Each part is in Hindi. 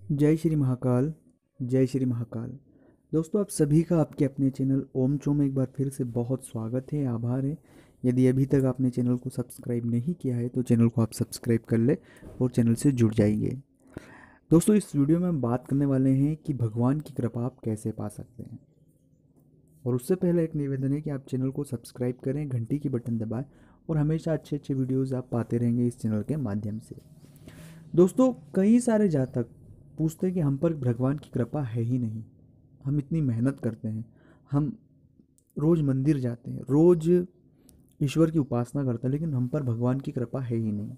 जय श्री महाकाल। जय श्री महाकाल। दोस्तों, आप सभी का आपके अपने चैनल ओम चो में एक बार फिर से बहुत स्वागत है, आभार है। यदि अभी तक आपने चैनल को सब्सक्राइब नहीं किया है तो चैनल को आप सब्सक्राइब कर ले और चैनल से जुड़ जाइए। दोस्तों, इस वीडियो में हम बात करने वाले हैं कि भगवान की कृपा आप कैसे पा सकते हैं। और उससे पहले एक निवेदन है कि आप चैनल को सब्सक्राइब करें, घंटी की बटन दबाएं और हमेशा अच्छे अच्छे वीडियोज़ आप पाते रहेंगे इस चैनल के माध्यम से। दोस्तों, कई सारे जातक पूछते हैं कि हम पर भगवान की कृपा है ही नहीं। हम इतनी मेहनत करते हैं, हम रोज़ मंदिर जाते हैं, रोज़ ईश्वर की उपासना करते हैं, लेकिन हम पर भगवान की कृपा है ही नहीं।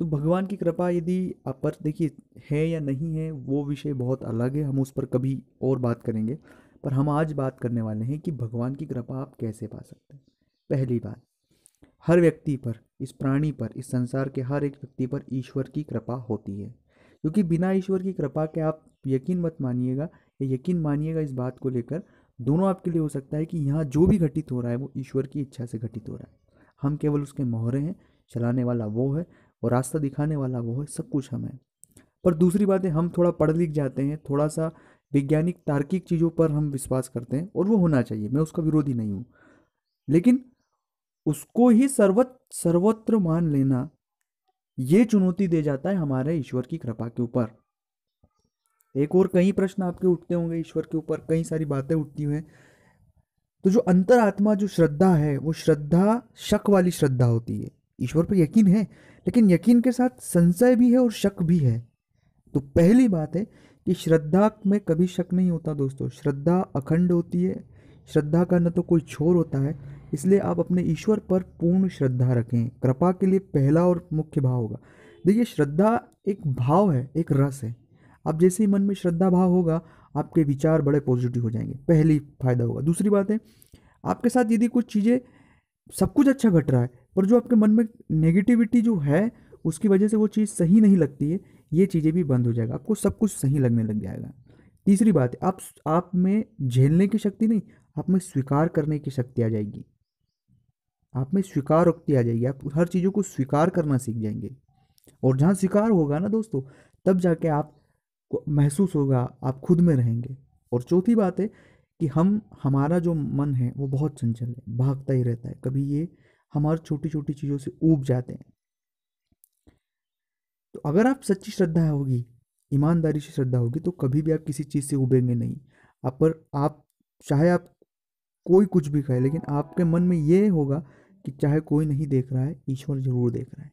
तो भगवान की कृपा यदि आप पर देखिए है या नहीं है, वो विषय बहुत अलग है, हम उस पर कभी और बात करेंगे। पर हम आज बात करने वाले हैं कि भगवान की कृपा आप कैसे पा सकते हैं। पहली बात, हर व्यक्ति पर, इस प्राणी पर, इस संसार के हर एक व्यक्ति पर ईश्वर की कृपा होती है। क्योंकि बिना ईश्वर की कृपा के आप यकीन मत मानिएगा या यकीन मानिएगा इस बात को लेकर, दोनों आपके लिए हो सकता है कि यहाँ जो भी घटित हो रहा है वो ईश्वर की इच्छा से घटित हो रहा है। हम केवल उसके मोहरे हैं, चलाने वाला वो है और रास्ता दिखाने वाला वो है, सब कुछ हम है। पर दूसरी बात है, हम थोड़ा पढ़ लिख जाते हैं, थोड़ा सा वैज्ञानिक तार्किक चीज़ों पर हम विश्वास करते हैं और वो होना चाहिए, मैं उसका विरोधी नहीं हूँ। लेकिन उसको ही सर्वत्र मान लेना, ये चुनौती दे जाता है हमारे ईश्वर की कृपा के ऊपर। एक और कई प्रश्न आपके उठते होंगे ईश्वर के ऊपर, कई सारी बातें उठती हुई हैं। तो जो अंतरात्मा, जो श्रद्धा है, वो श्रद्धा शक वाली श्रद्धा होती है। ईश्वर पर यकीन है, लेकिन यकीन के साथ संशय भी है और शक भी है। तो पहली बात है कि श्रद्धा में कभी शक नहीं होता दोस्तों, श्रद्धा अखंड होती है। श्रद्धा का न तो कोई छोर होता है, इसलिए आप अपने ईश्वर पर पूर्ण श्रद्धा रखें। कृपा के लिए पहला और मुख्य भाव होगा, देखिए श्रद्धा एक भाव है, एक रस है। अब जैसे ही मन में श्रद्धा भाव होगा, आपके विचार बड़े पॉजिटिव हो जाएंगे, पहली फायदा होगा। दूसरी बात है, आपके साथ यदि कुछ चीज़ें, सब कुछ अच्छा घट रहा है, पर जो आपके मन में नेगेटिविटी जो है, उसकी वजह से वो चीज़ सही नहीं लगती है, ये चीज़ें भी बंद हो जाएगा, आपको सब कुछ सही लगने लग जाएगा। तीसरी बात है, आप में झेलने की शक्ति नहीं, आप में स्वीकार करने की शक्ति आ जाएगी। आप में स्वीकारोक्ति आ जाएगी, आप हर चीज़ों को स्वीकार करना सीख जाएंगे। और जहाँ स्वीकार होगा ना दोस्तों, तब जाके आप को महसूस होगा आप खुद में रहेंगे। और चौथी बात है कि हमारा जो मन है वो बहुत चंचल है, भागता ही रहता है, कभी ये हमारी छोटी छोटी चीज़ों से ऊब जाते हैं। तो अगर आप सच्ची श्रद्धा होगी, ईमानदारी से श्रद्धा होगी, तो कभी भी आप किसी चीज़ से उबेंगे नहीं। आप चाहे आप कोई कुछ भी कहे, लेकिन आपके मन में ये होगा कि चाहे कोई नहीं देख रहा है, ईश्वर जरूर देख रहा है।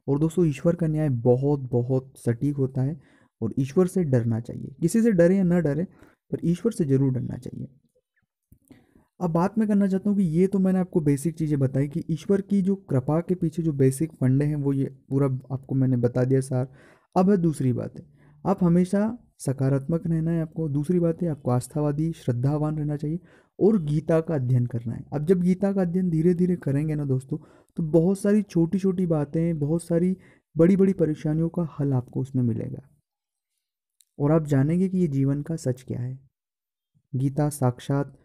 और दोस्तों, ईश्वर का न्याय बहुत बहुत सटीक होता है और ईश्वर से डरना चाहिए। किसी से डरे या न डरे, पर ईश्वर से जरूर डरना चाहिए। अब बात मैं करना चाहता हूँ कि ये तो मैंने आपको बेसिक चीज़ें बताई कि ईश्वर की जो कृपा के पीछे जो बेसिक फंडे हैं, वो ये पूरा आपको मैंने बता दिया सार। अब है दूसरी बात है, आप हमेशा सकारात्मक रहना है आपको। दूसरी बात है, आपको आस्थावादी श्रद्धावान रहना चाहिए और गीता का अध्ययन करना है। अब जब गीता का अध्ययन धीरे धीरे करेंगे ना दोस्तों, तो बहुत सारी छोटी छोटी बातें, बहुत सारी बड़ी बड़ी परेशानियों का हल आपको उसमें मिलेगा और आप जानेंगे कि ये जीवन का सच क्या है। गीता साक्षात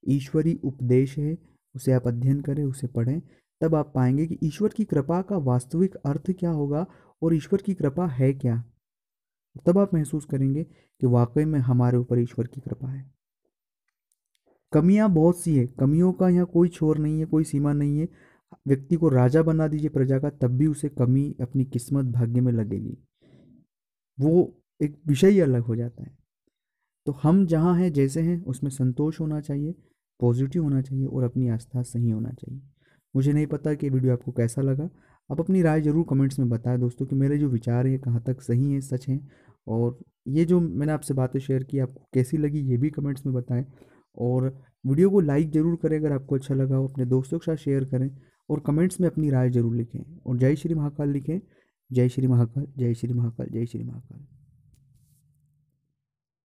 ईश्वरी उपदेश है, उसे आप अध्ययन करें, उसे पढ़ें, तब आप पाएंगे कि ईश्वर की कृपा का वास्तविक अर्थ क्या होगा और ईश्वर की कृपा है क्या। तब आप महसूस करेंगे कि वाकई में हमारे ऊपर ईश्वर की कृपा है। कमियां बहुत सी है, कमियों का यहाँ कोई छोर नहीं है, कोई सीमा नहीं है। व्यक्ति को राजा बना दीजिए प्रजा का, तब भी उसे कमी अपनी किस्मत भाग्य में लगेगी, वो एक विषय ही अलग हो जाता है। तो हम जहाँ हैं, जैसे हैं, उसमें संतोष होना चाहिए, पॉजिटिव होना चाहिए और अपनी आस्था सही होना चाहिए। मुझे नहीं पता कि वीडियो आपको कैसा लगा, आप अपनी राय ज़रूर कमेंट्स में बताएं दोस्तों कि मेरे जो विचार हैं कहाँ तक सही हैं, सच हैं। और ये जो मैंने आपसे बातें शेयर की आपको कैसी लगी, ये भी कमेंट्स में बताएं। और वीडियो को लाइक ज़रूर करें अगर आपको अच्छा लगा हो, अपने दोस्तों के साथ शेयर करें और कमेंट्स में अपनी राय ज़रूर लिखें और जय श्री महाकाल लिखें। जय श्री महाकाल, जय श्री महाकाल, जय श्री महाकाल।